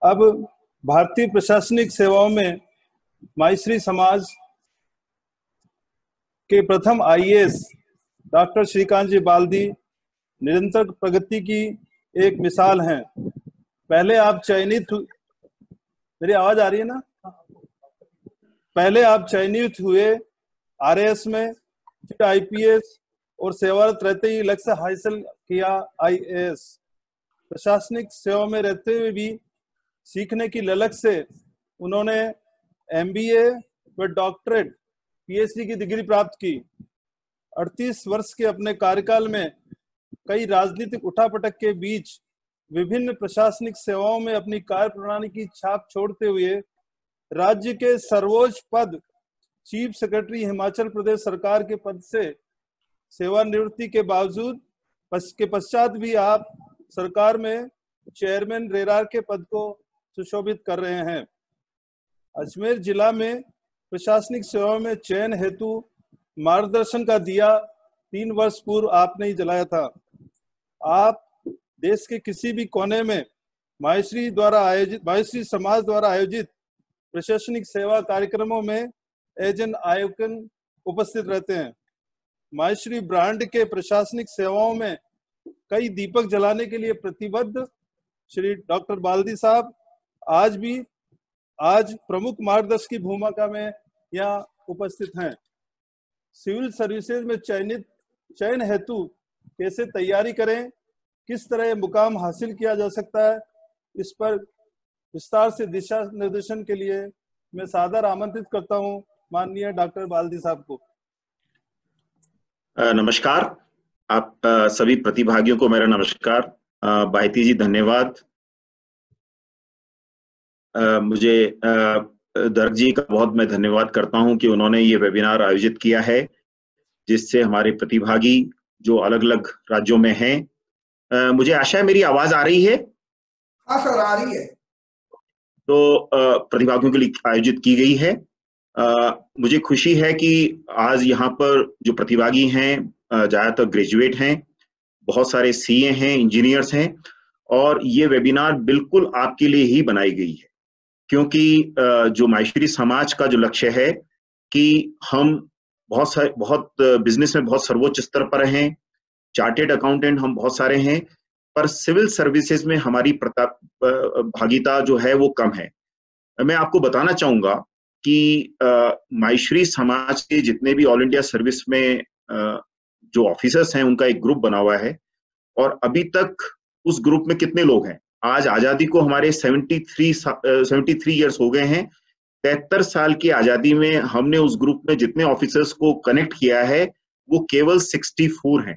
अब भारतीय प्रशासनिक सेवाओं में माईश्री समाज के प्रथम आईएएस डॉक्टर श्रीकांत जी बाल्दी निरंतर प्रगति की एक मिसाल हैं। पहले आप चयनित, मेरी आवाज आ रही है ना? पहले आप चयनित हुए आरएएस में, फिर आईपीएस और सेवारत रहते ही लक्ष्य हासिल किया आईएएस। प्रशासनिक सेवा में रहते हुए भी सीखने की ललक से उन्होंने एमबीए व डॉक्टरेट पीएचडी की डिग्री प्राप्त की। 38 वर्ष के अपने कार्यकाल में कई राजनीतिक उठापटक के बीच विभिन्न प्रशासनिक सेवाओं में अपनी कार्य प्रणाली की छाप छोड़ते हुए राज्य के सर्वोच्च पद चीफ सेक्रेटरी हिमाचल प्रदेश सरकार के पद से सेवानिवृत्ति के बावजूद के पश्चात भी आप सरकार में चेयरमैन रेरा के पद को सुशोभित कर रहे हैं। अजमेर जिला में प्रशासनिक सेवाओं में चयन हेतु मार्गदर्शन का दिया 3 वर्ष पूर्व आपने ही जलाया था। आप देश के किसी भी कोने में माईश्री समाज द्वारा आयोजित प्रशासनिक सेवा कार्यक्रमों में एज एन आइकन उपस्थित रहते हैं। माईश्री ब्रांड के प्रशासनिक सेवाओं में कई दीपक जलाने के लिए प्रतिबद्ध श्री डॉक्टर बाल्दी साहब आज प्रमुख मार्गदर्शक की भूमिका में यहाँ उपस्थित हैं। सिविल सर्विसेज में चयन हेतु कैसे तैयारी करें, किस तरह मुकाम हासिल किया जा सकता है, इस पर विस्तार से दिशा निर्देशन के लिए मैं सादर आमंत्रित करता हूं माननीय डॉक्टर बाल्दी साहब को। नमस्कार। आप सभी प्रतिभागियों को मेरा नमस्कार। बायती जी धन्यवाद। मुझे दर्ग जी का बहुत मैं धन्यवाद करता हूं कि उन्होंने ये वेबिनार आयोजित किया है, जिससे हमारे प्रतिभागी जो अलग अलग राज्यों में हैं, मुझे आशा है मेरी आवाज आ रही है? हाँ सर, आ रही है। तो प्रतिभागियों के लिए आयोजित की गई है। मुझे खुशी है कि आज यहाँ पर जो प्रतिभागी हैं ज्यादातर ग्रेजुएट हैं, बहुत सारे सीए हैं, इंजीनियर्स हैं, और ये वेबिनार बिल्कुल आपके लिए ही बनाई गई है, क्योंकि जो माईश्री समाज का जो लक्ष्य है कि हम बहुत बिजनेस में बहुत सर्वोच्च स्तर पर हैं, चार्टेड अकाउंटेंट हम बहुत सारे हैं, पर सिविल सर्विसेज में हमारी भागीदारी जो है वो कम है। मैं आपको बताना चाहूंगा कि माईश्री समाज के जितने भी ऑल इंडिया सर्विस में जो ऑफिसर्स हैं उनका एक ग्रुप बना हुआ है, और अभी तक उस ग्रुप में कितने लोग हैं? आज आजादी को हमारे 73 इयर्स हो गए हैं। 73 साल की आजादी में हमने उस ग्रुप में जितने ऑफिसर्स को कनेक्ट किया है वो केवल 64 हैं।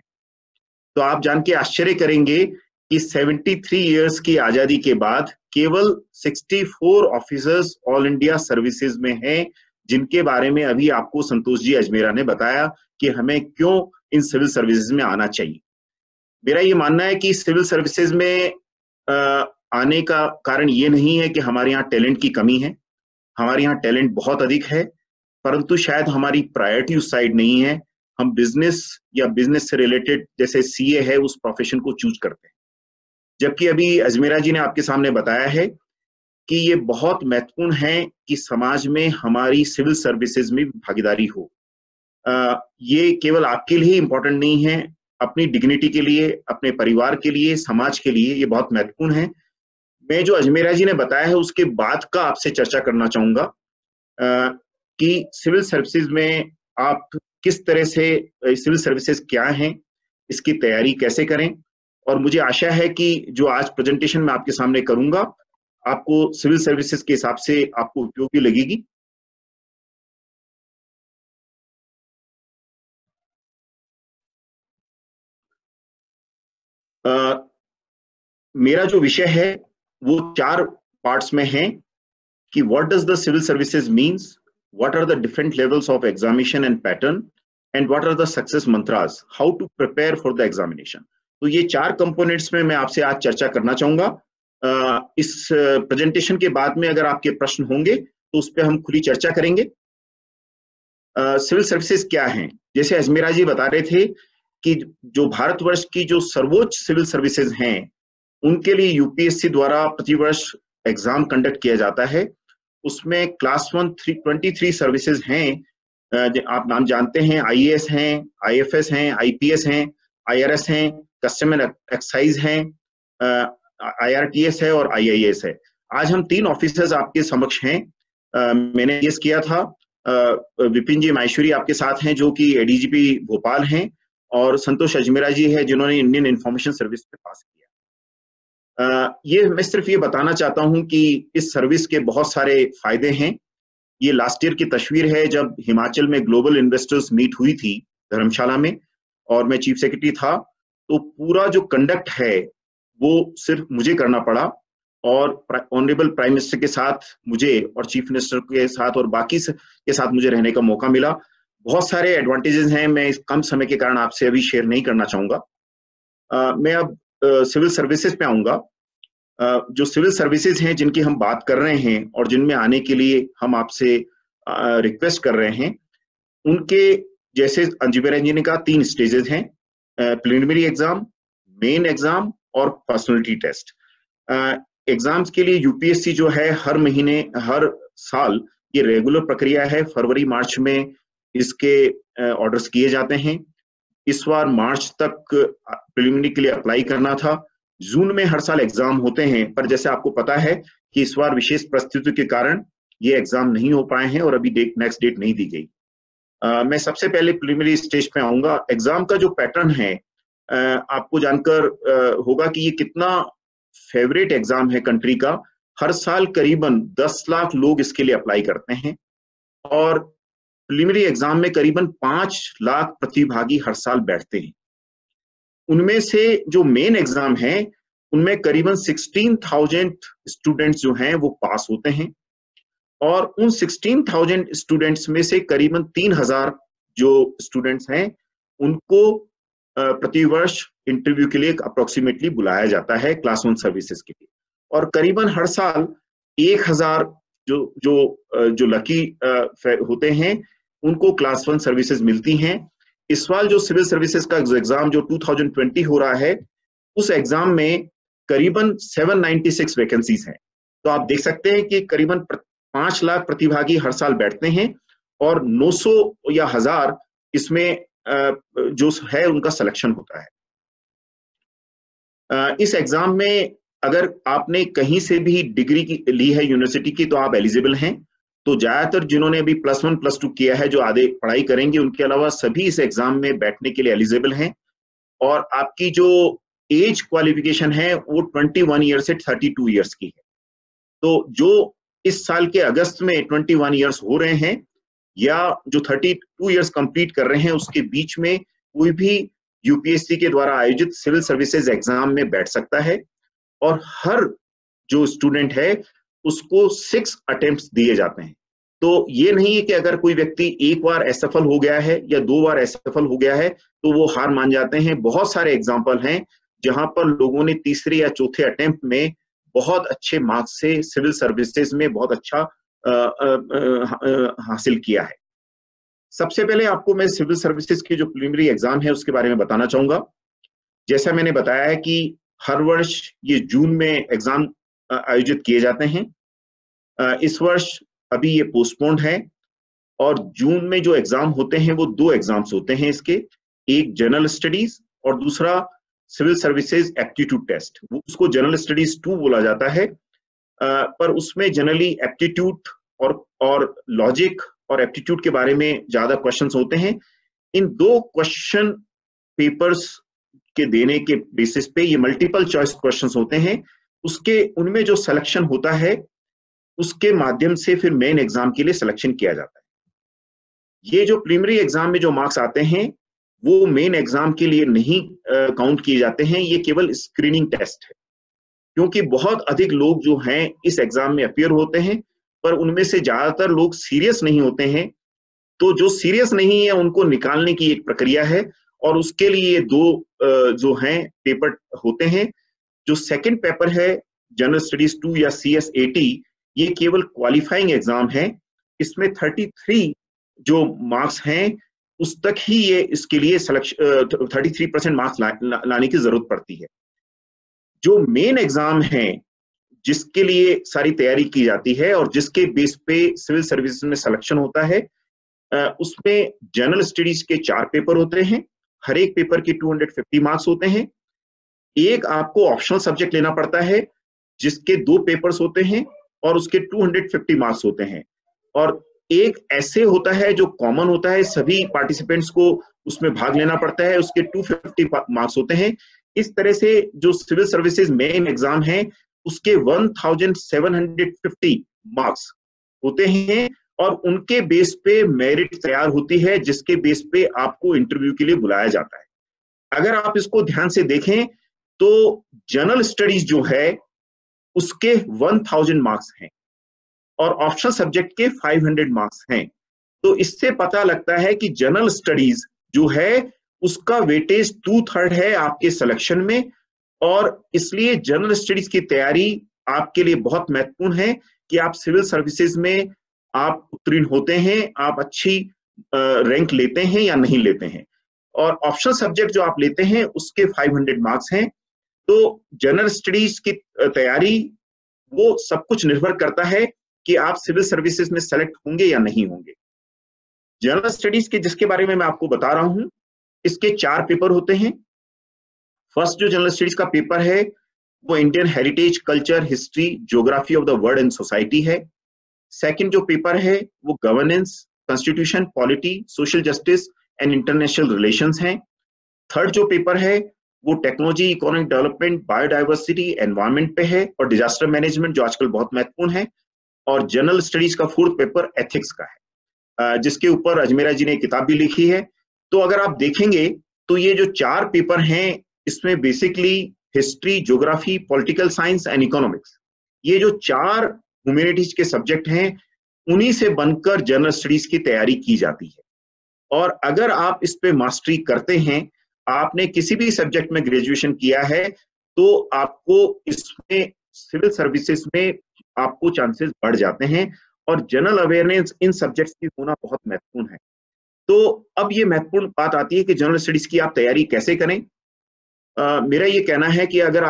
तो आप जान के आश्चर्य करेंगे कि 73 इयर्स की आजादी के बाद केवल 64 ऑफिसर्स ऑल इंडिया सर्विसेज में हैं, जिनके बारे में अभी आपको संतोष जी अजमेरा ने बताया कि हमें क्यों इन सिविल सर्विसेज में आना चाहिए। मेरा ये मानना है कि सिविल सर्विसेज में आने का कारण ये नहीं है कि हमारे यहाँ टैलेंट की कमी है। हमारे यहाँ टैलेंट बहुत अधिक है, परंतु शायद हमारी प्रायोरिटी उस साइड नहीं है। हम बिजनेस या बिजनेस से रिलेटेड जैसे सीए है उस प्रोफेशन को चूज करते हैं, जबकि अभी अजमेरा जी ने आपके सामने बताया है कि ये बहुत महत्वपूर्ण है कि समाज में हमारी सिविल सर्विसेज में भागीदारी हो। ये केवल आपके लिए इंपॉर्टेंट नहीं है, अपनी डिग्निटी के लिए, अपने परिवार के लिए, समाज के लिए ये बहुत महत्वपूर्ण है। मैं जो अजमेरा जी ने बताया है उसके बाद का आपसे चर्चा करना चाहूंगा कि सिविल सर्विसेज में आप किस तरह से, सिविल सर्विसेज क्या हैं, इसकी तैयारी कैसे करें, और मुझे आशा है कि जो आज प्रेजेंटेशन मैं आपके सामने करूंगा आपको सिविल सर्विसेज के हिसाब से आपको उपयोगी लगेगी। मेरा जो विषय है वो 4 पार्ट्स में है कि what does the civil services means, what are the different levels of examination and pattern, and what are the success mantras, how to prepare for the examination. तो ये 4 कंपोनेंट्स में मैं आपसे आज चर्चा करना चाहूंगा। इस प्रेजेंटेशन के बाद में अगर आपके प्रश्न होंगे तो उस पर हम खुली चर्चा करेंगे। सिविल सर्विसेज क्या हैं? जैसे अजमेरा जी बता रहे थे कि जो भारतवर्ष की जो सर्वोच्च सिविल सर्विसेज हैं उनके लिए यूपीएससी द्वारा प्रतिवर्ष एग्जाम कंडक्ट किया जाता है। उसमें क्लास 1 23 सर्विसेज हैं, आप नाम जानते हैं, IAS हैं, IFS हैं, IPS हैं, IRS हैं, कस्टमर एक्साइज हैं, IRTS है और IAS है। आज हम 3 ऑफिसर्स आपके समक्ष हैं। मैंने केस किया था, विपिन जी माहेश्वरी आपके साथ हैं जो कि ADGP भोपाल हैं, और संतोष अजमेरा जी है जिन्होंने इंडियन इंफॉर्मेशन सर्विस पे पास किया। ये मैं सिर्फ ये बताना चाहता हूं कि इस सर्विस के बहुत सारे फायदे हैं। ये लास्ट ईयर की तस्वीर है जब हिमाचल में ग्लोबल इन्वेस्टर्स मीट हुई थी धर्मशाला में, और मैं चीफ सेक्रेटरी था। तो पूरा जो कंडक्ट है वो सिर्फ मुझे करना पड़ा, और ऑनरेबल प्राइम मिनिस्टर के साथ मुझे और चीफ मिनिस्टर के साथ और बाकी के साथ मुझे रहने का मौका मिला। बहुत सारे एडवांटेजेस हैं, मैं इस कम समय के कारण आपसे अभी शेयर नहीं करना चाहूंगा। मैं अब सिविल सर्विसेज पे आऊंगा। जो सिविल सर्विसेज हैं जिनकी हम बात कर रहे हैं और जिनमें आने के लिए हम आपसे रिक्वेस्ट कर रहे हैं, उनके जैसे अंजुमेरा जी ने कहा 3 स्टेजेस हैं, प्रिलिमिनरी एग्जाम, मेन एग्जाम और पर्सनालिटी टेस्ट। एग्जाम्स के लिए यूपीएससी जो है हर महीने हर साल ये रेगुलर प्रक्रिया है, फरवरी मार्च में इसके ऑर्डर्स किए जाते हैं। इस बार मार्च तक प्रिलिमिनरी के लिए अप्लाई करना था। जून में हर साल एग्जाम होते हैं, पर जैसे आपको पता है कि इस बार विशेष परिस्थितियों के कारण ये एग्जाम नहीं हो पाए हैं और अभी नेक्स्ट डेट नहीं दी गई। मैं सबसे पहले प्रिलिमिनरी स्टेज पे आऊंगा। एग्जाम का जो पैटर्न है आपको जानकर होगा कि ये कितना फेवरेट एग्जाम है कंट्री का। हर साल करीबन 10 लाख लोग इसके लिए अप्लाई करते हैं, और प्रिलिमिनरी एग्जाम में करीबन 5 लाख प्रतिभागी हर साल बैठते हैं। उनमें से जो मेन एग्जाम है उनमें करीबन 16,000 स्टूडेंट्स जो हैं वो पास होते हैं, और उन 16,000 स्टूडेंट्स में से करीबन 3,000 जो स्टूडेंट्स हैं उनको प्रतिवर्ष इंटरव्यू के लिए अप्रोक्सीमेटली बुलाया जाता है क्लास 1 सर्विसेज के लिए। और करीबन हर साल 1,000 जो लकी होते हैं उनको क्लास 1 सर्विसेज मिलती हैं। इस साल जो सिविल सर्विसेज का एग्जाम जो 2020 हो रहा है, उस एग्जाम में करीबन 796 वैकेंसीज हैं। तो आप देख सकते हैं कि करीबन 5 लाख प्रतिभागी हर साल बैठते हैं, और 900 या 1000 इसमें जो है उनका सिलेक्शन होता है। इस एग्जाम में अगर आपने कहीं से भी डिग्री ली है यूनिवर्सिटी की तो आप एलिजिबल हैं। तो ज्यादातर जिन्होंने अभी +1 +2 किया है, जो आगे पढ़ाई करेंगे, उनके अलावा सभी इस एग्जाम में बैठने के लिए एलिजिबल हैं। और आपकी जो एज क्वालिफिकेशन है वो 21 ईयर से 32 ईयर्स की है। तो जो इस साल के अगस्त में 21 ईयर्स हो रहे हैं या जो 32 ईयर्स कंप्लीट कर रहे हैं, उसके बीच में कोई भी यूपीएससी के द्वारा आयोजित सिविल सर्विसेज एग्जाम में बैठ सकता है। और हर जो स्टूडेंट है उसको 6 अटेम्प्ट्स दिए जाते हैं। तो ये नहीं है कि अगर कोई व्यक्ति एक बार असफल हो गया है या 2 बार असफल हो गया है तो वो हार मान जाते हैं। बहुत सारे एग्जाम्पल हैं जहां पर लोगों ने तीसरे या चौथे अटेम्प्ट में बहुत अच्छे मार्क्स से सिविल सर्विसेज में बहुत अच्छा हासिल किया है। सबसे पहले आपको मैं सिविल सर्विसेज की जो प्रिलिमिनरी एग्जाम है उसके बारे में बताना चाहूंगा। जैसा मैंने बताया है कि हर वर्ष ये जून में एग्जाम आयोजित किए जाते हैं। इस वर्ष अभी ये पोस्टपोन्ड है, और जून में जो एग्जाम होते हैं वो 2 एग्जाम्स होते हैं इसके, एक जनरल स्टडीज और दूसरा सिविल सर्विसेज एप्टीट्यूड टेस्ट। उसको जनरल स्टडीज 2 बोला जाता है, पर उसमें जनरली एप्टीट्यूड और लॉजिक और एप्टीट्यूड के बारे में ज्यादा क्वेश्चंस होते हैं। इन 2 क्वेश्चन पेपर्स के देने के बेसिस पे ये मल्टीपल चॉइस क्वेश्चंस होते हैं। उसके उनमें जो सिलेक्शन होता है उसके माध्यम से फिर मेन एग्जाम के लिए सिलेक्शन किया जाता है। ये जो प्रिलिमिनरी एग्जाम में जो मार्क्स आते हैं वो मेन एग्जाम के लिए नहीं काउंट किए जाते हैं, ये केवल स्क्रीनिंग टेस्ट है। क्योंकि बहुत अधिक लोग जो हैं इस एग्जाम में अपीयर होते हैं, पर उनमें से ज्यादातर लोग सीरियस नहीं होते हैं। तो जो सीरियस नहीं है उनको निकालने की एक प्रक्रिया है, और उसके लिए 2 जो हैं पेपर होते हैं। जो सेकंड पेपर है जनरल स्टडीज 2 या CS80, ये केवल क्वालिफाइंग एग्जाम है। इसमें 33 जो मार्क्स हैं उस तक ही ये इसके लिए 33% मार्क्स लाने की जरूरत पड़ती है। जो मेन एग्जाम है जिसके लिए सारी तैयारी की जाती है और जिसके बेस पे सिविल सर्विसेज में सिलेक्शन होता है, उसमें जनरल स्टडीज के 4 पेपर होते हैं। हर एक पेपर के 250 मार्क्स होते हैं। एक आपको ऑप्शनल सब्जेक्ट लेना पड़ता है जिसके 2 पेपर्स होते हैं और उसके 250 मार्क्स होते हैं। और एक ऐसे होता है जो कॉमन होता है, सभी पार्टिसिपेंट्स को उसमें भाग लेना पड़ता है, उसके 250 मार्क्स होते हैं। इस तरह से जो सिविल सर्विसेज मेन एग्जाम है उसके 1750 मार्क्स होते हैं और उनके बेस पे मेरिट तैयार होती है, जिसके बेस पे आपको इंटरव्यू के लिए बुलाया जाता है। अगर आप इसको ध्यान से देखें तो जनरल स्टडीज जो है उसके 1000 मार्क्स हैं और ऑप्शनल सब्जेक्ट के 500 मार्क्स हैं। तो इससे पता लगता है कि जनरल स्टडीज जो है उसका वेटेज 2/3 है आपके सिलेक्शन में, और इसलिए जनरल स्टडीज की तैयारी आपके लिए बहुत महत्वपूर्ण है कि आप सिविल सर्विसेज में आप उत्तीर्ण होते हैं, आप अच्छी रैंक लेते हैं या नहीं लेते हैं। और ऑप्शनल सब्जेक्ट जो आप लेते हैं उसके 500 मार्क्स हैं। तो जनरल स्टडीज की तैयारी वो सब कुछ निर्भर करता है कि आप सिविल सर्विसेज में सेलेक्ट होंगे या नहीं होंगे। जनरल स्टडीज के जिसके बारे में मैं आपको बता रहा हूं, इसके 4 पेपर होते हैं। फर्स्ट जो जनरल स्टडीज का पेपर है वो Indian heritage, culture, history, geography of the world and society है। सेकंड जो पेपर है वो governance, constitution, polity, social justice and international relations है। थर्ड जो पेपर है वो technology, economic development, biodiversity, environment पे है और डिजास्टर मैनेजमेंट जो आजकल बहुत महत्वपूर्ण है। और जनरल स्टडीज का 4th पेपर एथिक्स का है, जिसके ऊपर अजमेरा जी ने किताब भी लिखी है। तो अगर आप देखेंगे तो ये जो 4 पेपर हैं इसमें basically history, geography, political science and economics, ये जो 4 ह्यूमैनिटीज के सब्जेक्ट हैं उन्हीं से बनकर जनरल स्टडीज की तैयारी की जाती है। और अगर आप इस पे मास्टरी करते हैं, आपने किसी भी सब्जेक्ट में ग्रेजुएशन किया है, तो आपको इसमें सिविल सर्विसेज में आपको चांसेस बढ़ जाते हैं और जनरल अवेयरनेस इन सब्जेक्ट्स की होना बहुत महत्वपूर्ण है। तो अब ये महत्वपूर्ण बात आती है कि जनरल स्टडीज की आप तैयारी कैसे करें। मेरा ये कहना है कि अगर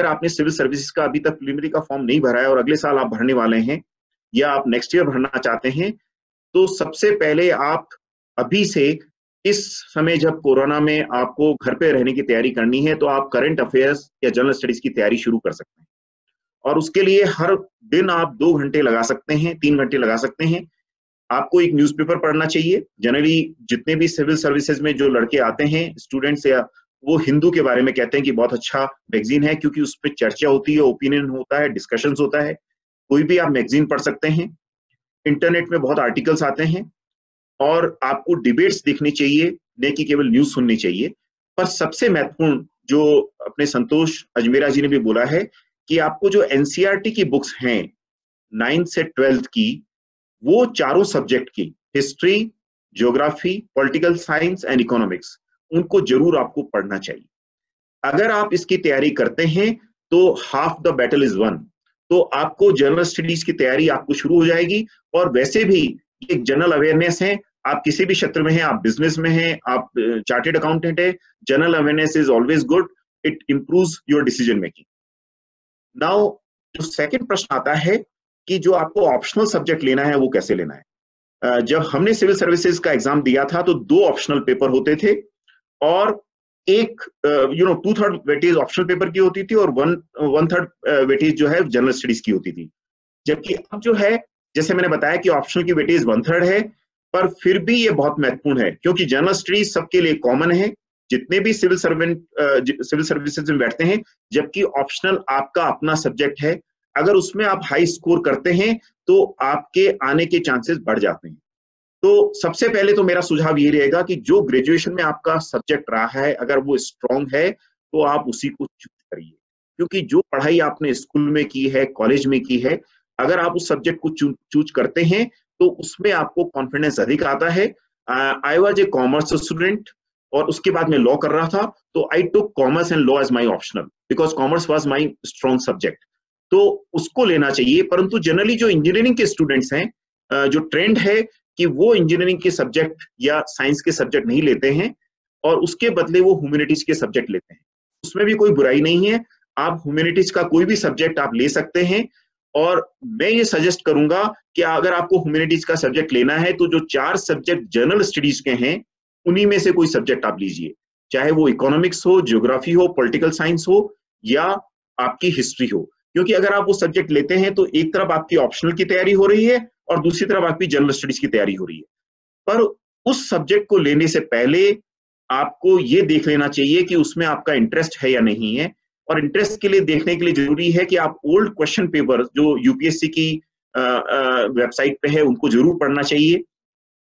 आपने सिविल सर्विसेज का अभी तक प्रीलिमिनरी का फॉर्म नहीं भरा है और अगले साल आप भरने वाले हैं या आप नेक्स्ट ईयर भरना चाहते हैं, तो सबसे पहले आप अभी से, इस समय जब कोरोना में आपको घर पे रहने की तैयारी करनी है, तो आप करंट अफेयर्स या जनरल स्टडीज की तैयारी शुरू कर सकते हैं। और उसके लिए हर दिन आप 2 घंटे लगा सकते हैं, 3 घंटे लगा सकते हैं। आपको एक न्यूज़पेपर पढ़ना चाहिए। जनरली जितने भी सिविल सर्विसेज में जो लड़के आते हैं, स्टूडेंट्स, या वो हिंदू के बारे में कहते हैं कि बहुत अच्छा मैगजीन है, क्योंकि उस पर चर्चा होती है, ओपिनियन होता है, डिस्कशंस होता है। कोई भी आप मैगजीन पढ़ सकते हैं। इंटरनेट में बहुत आर्टिकल्स आते हैं और आपको डिबेट्स देखनी चाहिए, न कि केवल न्यूज सुननी चाहिए। पर सबसे महत्वपूर्ण जो अपने संतोष अजमेरा जी ने भी बोला है कि आपको जो एनसीईआरटी की बुक्स हैं 9th से 12th की, वो चारों सब्जेक्ट की, history, geography, political science and economics, उनको जरूर आपको पढ़ना चाहिए। अगर आप इसकी तैयारी करते हैं तो half the battle is one. तो आपको जनरल स्टडीज की तैयारी आपको शुरू हो जाएगी। और वैसे भी एक जनरल अवेयरनेस है, आप किसी भी क्षेत्र में हैं, आप बिजनेस में हैं, आप चार्टेड अकाउंटेंट है, general awareness is always good, it improves your decision making. Now जो सेकंड प्रश्न आता है कि जो आपको ऑप्शनल सब्जेक्ट लेना है वो कैसे लेना है। जब हमने सिविल सर्विसेज का एग्जाम दिया था तो 2 ऑप्शनल पेपर होते थे और एक 2/3 वेटेज ऑप्शनल पेपर की होती थी और 1/3 वेटेज जो है जनरल स्टडीज की होती थी। जबकि अब जो है, जैसे मैंने बताया कि ऑप्शनल की वेटेज 1/3 है, पर फिर भी ये बहुत महत्वपूर्ण है क्योंकि जनरल स्टडीज सबके लिए कॉमन है, जितने भी सिविल सर्विसेज में बैठते हैं। जबकि ऑप्शनल आपका अपना सब्जेक्ट है, अगर उसमें आप हाई स्कोर करते हैं तो आपके आने के चांसेस बढ़ जाते हैं। तो सबसे पहले तो मेरा सुझाव ये रहेगा कि जो ग्रेजुएशन में आपका सब्जेक्ट रहा है, अगर वो स्ट्रांग है तो आप उसी को चूज करिए, क्योंकि जो पढ़ाई आपने स्कूल में की है, कॉलेज में की है, अगर आप उस सब्जेक्ट को चूज करते हैं तो उसमें आपको कॉन्फिडेंस अधिक आता है। I was a commerce student और उसके बाद मैं लॉ कर रहा था, तो I took commerce and law as my optional because commerce was my strong subject. तो उसको लेना चाहिए। परंतु जनरली जो इंजीनियरिंग के स्टूडेंट्स हैं, जो ट्रेंड है कि वो इंजीनियरिंग के सब्जेक्ट या साइंस के सब्जेक्ट नहीं लेते हैं और उसके बदले वो ह्यूमैनिटीज के सब्जेक्ट लेते हैं। उसमें भी कोई बुराई नहीं है। आप ह्यूमैनिटीज का कोई भी सब्जेक्ट आप ले सकते हैं। और मैं ये सजेस्ट करूंगा कि अगर आपको ह्यूमैनिटीज का सब्जेक्ट लेना है तो जो 4 सब्जेक्ट जनरल स्टडीज के हैं उन्हीं में से कोई सब्जेक्ट आप लीजिए, चाहे वो इकोनॉमिक्स हो, ज्योग्राफी हो, पॉलिटिकल साइंस हो या आपकी हिस्ट्री हो। क्योंकि अगर आप वो सब्जेक्ट लेते हैं तो एक तरफ आपकी ऑप्शनल की तैयारी हो रही है और दूसरी तरफ आपकी जनरल स्टडीज की तैयारी हो रही है। पर उस सब्जेक्ट को लेने से पहले आपको ये देख लेना चाहिए कि उसमें आपका इंटरेस्ट है या नहीं है। और इंटरेस्ट के लिए देखने के लिए जरूरी है कि आप ओल्ड क्वेश्चन पेपर जो यूपीएससी की वेबसाइट पे है उनको जरूर पढ़ना चाहिए।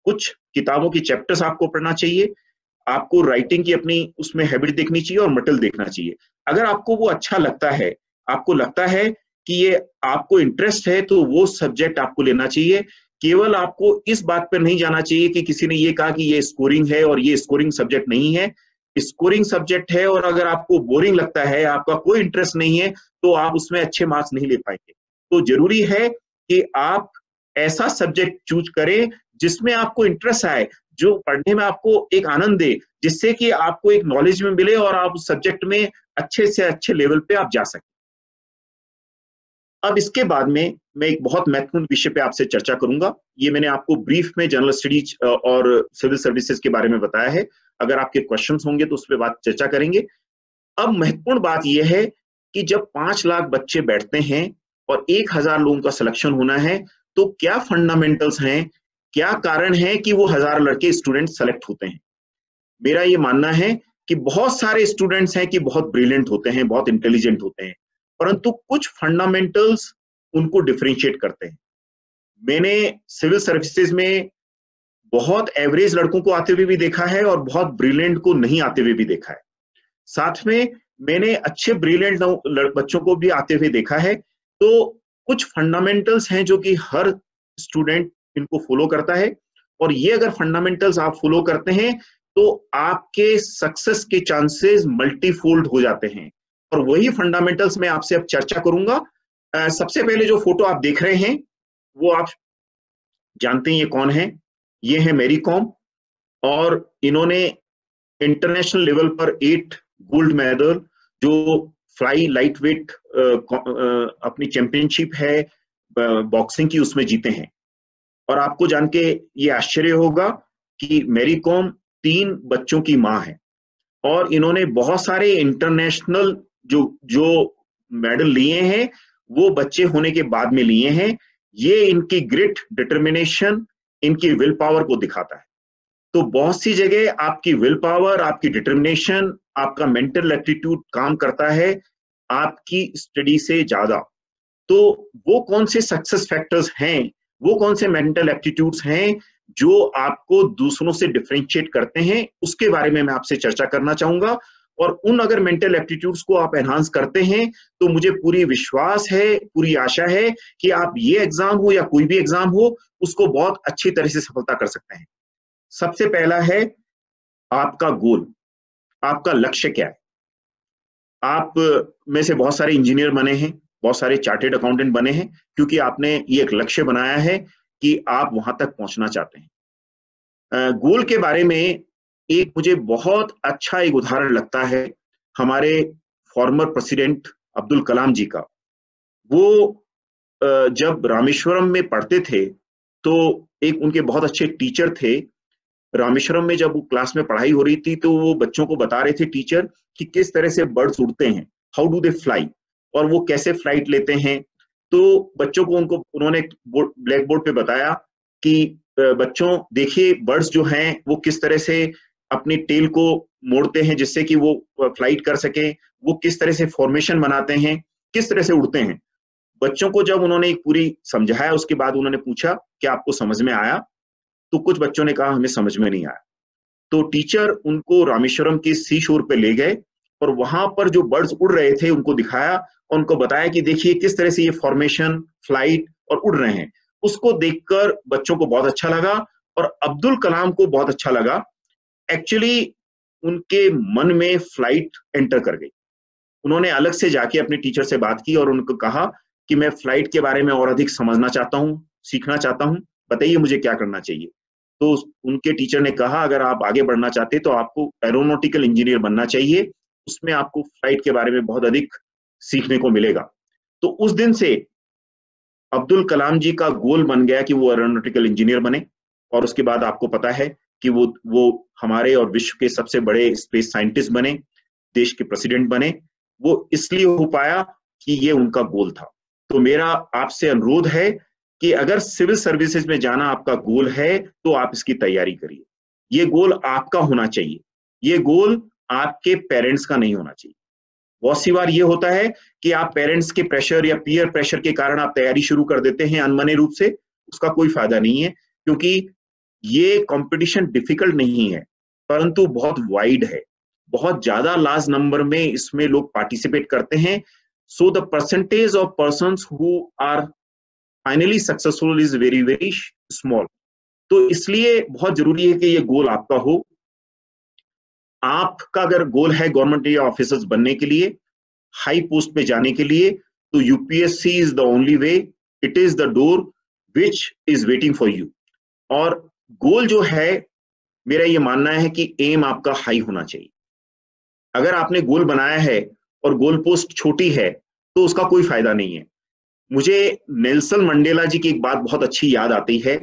कुछ किताबों की चैप्टर्स आपको पढ़ना चाहिए। आपको राइटिंग की अपनी उसमें हैबिट देखनी चाहिए और मटेरियल देखना चाहिए। अगर आपको वो अच्छा लगता है, आपको लगता है कि ये आपको इंटरेस्ट है, तो वो सब्जेक्ट आपको लेना चाहिए। केवल आपको इस बात पर नहीं जाना चाहिए कि किसी ने ये कहा कि ये स्कोरिंग है और ये स्कोरिंग सब्जेक्ट नहीं है। स्कोरिंग सब्जेक्ट है और अगर आपको बोरिंग लगता है, आपका कोई इंटरेस्ट नहीं है, तो आप उसमें अच्छे मार्क्स नहीं ले पाएंगे। तो जरूरी है कि आप ऐसा सब्जेक्ट चूज करें जिसमें आपको इंटरेस्ट आए, जो पढ़ने में आपको एक आनंद दे, जिससे कि आपको एक नॉलेज में मिले और आप उस सब्जेक्ट में अच्छे से अच्छे लेवल पे आप जा सकें। अब इसके बाद में मैं एक बहुत महत्वपूर्ण विषय पे आपसे चर्चा करूंगा। ये मैंने आपको ब्रीफ में जनरल स्टडीज और सिविल सर्विसेज के बारे में बताया है। अगर आपके क्वेश्चंस होंगे तो उस पर बात चर्चा करेंगे। अब महत्वपूर्ण बात यह है कि जब 5 लाख बच्चे बैठते हैं और 1000 लोगों का सिलेक्शन होना है, तो क्या फंडामेंटल्स हैं, क्या कारण है कि वो 1000 लड़के स्टूडेंट सेलेक्ट होते हैं। मेरा ये मानना है कि बहुत सारे स्टूडेंट्स हैं कि बहुत ब्रिलियंट होते हैं, बहुत इंटेलिजेंट होते हैं, परंतु कुछ फंडामेंटल्स उनको डिफरेंशिएट करते हैं। मैंने सिविल सर्विसेज में बहुत एवरेज लड़कों को आते हुए भी देखा है और बहुत ब्रिलियंट को नहीं आते हुए भी देखा है। साथ में मैंने अच्छे ब्रिलियंट बच्चों को भी आते हुए देखा है। तो कुछ फंडामेंटल्स हैं जो कि हर स्टूडेंट इनको फॉलो करता है, और ये अगर फंडामेंटल्स आप फॉलो करते हैं तो आपके सक्सेस के चांसेस मल्टीफोल्ड हो जाते हैं। और वही फंडामेंटल्स मैं आपसे अब चर्चा करूंगा। सबसे पहले जो फोटो आप देख रहे हैं वो आप जानते हैं ये कौन है। ये है मैरी कॉम, और इन्होंने इंटरनेशनल लेवल पर 8 गोल्ड मेडल, जो फ्लाई लाइट वेट अपनी चैंपियनशिप है बॉक्सिंग की, उसमें जीते हैं। और आपको जान के ये आश्चर्य होगा कि मैरी कॉम 3 बच्चों की मां है, और इन्होंने बहुत सारे इंटरनेशनल जो मेडल लिए हैं वो बच्चे होने के बाद में लिए हैं। ये इनकी ग्रिट, डिटर्मिनेशन, इनकी विल पावर को दिखाता है। तो बहुत सी जगह आपकी विल पावर, आपकी डिटर्मिनेशन, आपका मेंटल एप्टीट्यूड काम करता है आपकी स्टडी से ज्यादा। तो वो कौन से सक्सेस फैक्टर्स हैं, वो कौन से मेंटल एप्टीट्यूड्स हैं जो आपको दूसरों से डिफरेंशिएट करते हैं, उसके बारे में मैं आपसे चर्चा करना चाहूंगा। और उन अगर मेंटल एप्टीट्यूड्स को आप एनहांस करते हैं तो मुझे पूरी विश्वास है, पूरी आशा है कि आप ये एग्जाम हो या कोई भी एग्जाम हो, उसको बहुत अच्छी तरह से सफलता कर सकते हैं। सबसे पहला है आपका गोल, आपका लक्ष्य क्या है। आप में से बहुत सारे इंजीनियर बने हैं, बहुत सारे चार्टेड अकाउंटेंट बने हैं, क्योंकि आपने ये एक लक्ष्य बनाया है कि आप वहां तक पहुंचना चाहते हैं। गोल के बारे में एक मुझे बहुत अच्छा एक उदाहरण लगता है हमारे फॉर्मर प्रेसिडेंट अब्दुल कलाम जी का। वो जब रामेश्वरम में पढ़ते थे तो एक उनके बहुत अच्छे टीचर थे। रामेश्वरम में जब वो क्लास में पढ़ाई हो रही थी तो वो बच्चों को बता रहे थे टीचर कि किस तरह से बर्ड्स उड़ते हैं, हाउ डू दे फ्लाई, और वो कैसे फ्लाइट लेते हैं। तो बच्चों को उन्होंने ब्लैक बोर्ड पे बताया कि बच्चों देखिए बर्ड्स जो हैं वो किस तरह से अपनी टेल को मोड़ते हैं जिससे कि वो फ्लाइट कर सके, वो किस तरह से फॉर्मेशन बनाते हैं, किस तरह से उड़ते हैं। बच्चों को जब उन्होंने एक पूरी समझाया, उसके बाद उन्होंने पूछा कि आपको समझ में आया। तो कुछ बच्चों ने कहा हमें समझ में नहीं आया। तो टीचर उनको रामेश्वरम के सी शोर पे ले गए और वहां पर जो बर्ड्स उड़ रहे थे उनको दिखाया और उनको बताया कि देखिए किस तरह से ये फॉर्मेशन, फ्लाइट और उड़ रहे हैं। उसको देखकर बच्चों को बहुत अच्छा लगा और अब्दुल कलाम को बहुत अच्छा लगा। एक्चुअली उनके मन में फ्लाइट एंटर कर गई। उन्होंने अलग से जाके अपने टीचर से बात की और उनको कहा कि मैं फ्लाइट के बारे में और अधिक समझना चाहता हूँ, सीखना चाहता हूँ, बताइए मुझे क्या करना चाहिए। तो उनके टीचर ने कहा अगर आप आगे बढ़ना चाहते तो आपको एरोनॉटिकल इंजीनियर बनना चाहिए, उसमें आपको फ्लाइट के बारे में बहुत अधिक सीखने को मिलेगा। तो उस दिन से अब्दुल कलाम जी का गोल बन गया कि वो एरोनॉटिकल इंजीनियर बने, और उसके बाद आपको पता है कि वो हमारे और विश्व के सबसे बड़े स्पेस साइंटिस्ट बने, देश के प्रेसिडेंट बने। वो इसलिए हो पाया कि ये उनका गोल था। तो मेरा आपसे अनुरोध है कि अगर सिविल सर्विसेज में जाना आपका गोल है तो आप इसकी तैयारी करिए। ये गोल आपका होना चाहिए, ये गोल आपके पेरेंट्स का नहीं होना चाहिए। बहुत सी बार ये होता है कि आप पेरेंट्स के प्रेशर या पीयर प्रेशर के कारण आप तैयारी शुरू कर देते हैं अनमने रूप से, उसका कोई फायदा नहीं है, क्योंकि ये कंपटीशन डिफिकल्ट नहीं है परंतु बहुत वाइड है, बहुत ज्यादा लार्ज नंबर में इसमें लोग पार्टिसिपेट करते हैं। So the percentage of persons who are finally successful is very very small. तो इसलिए बहुत जरूरी है कि ये गोल आपका हो। आपका अगर गोल है गवर्नमेंट ऑफिसर्स बनने के लिए, हाई पोस्ट पे जाने के लिए, तो UPSC is the only way, it is the door which is waiting for you. और गोल जो है, मेरा ये मानना है कि एम आपका हाई होना चाहिए। अगर आपने गोल बनाया है और गोल पोस्ट छोटी है तो उसका कोई फायदा नहीं है। मुझे नेल्सन मंडेला जी की एक बात बहुत अच्छी याद आती है।